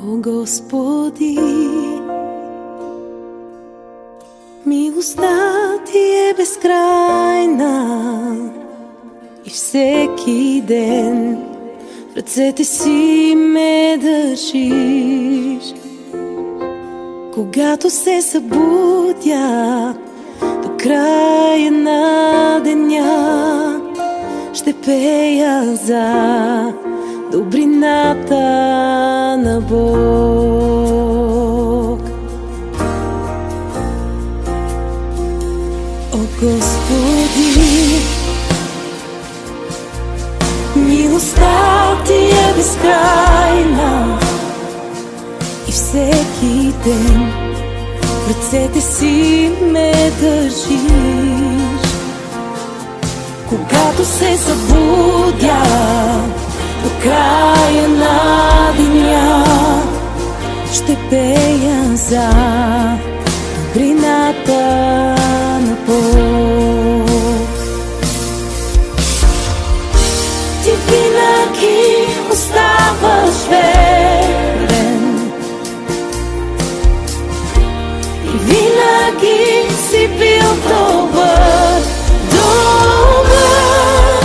О, Господи, милостта Ти е безкрайна и всеки ден в ръцете си ме държиш. Когато се събудя до края на деня, ще пея за добрината на Бог. О, Господи, милостта Ти е безкрайна и всеки ден в ръцете си ме държиш. Когато се събудя до края на деня, ще пея за добрината на Бог. Ти винаги оставаш верен и винаги си бил добър, добър.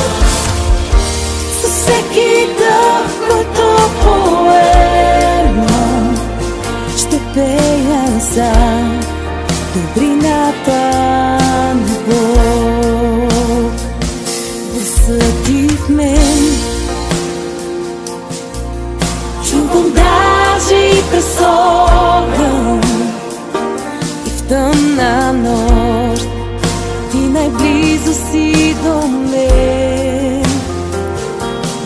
Със всеки дъх, който поемам, ще пея за добрината на Бог. Гласът в мен чувам даже и през огън, и в тъмна нощ Ти най-близо си до мен.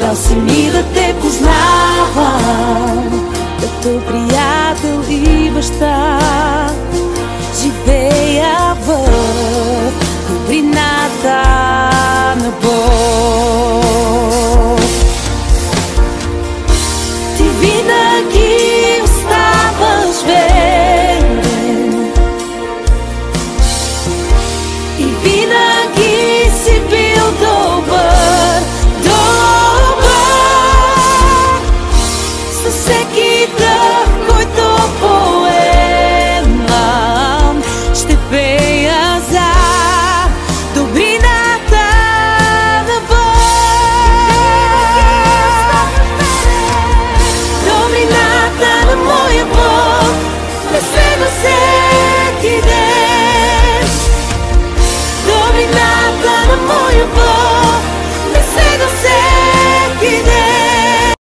Дал си ми да Те познавам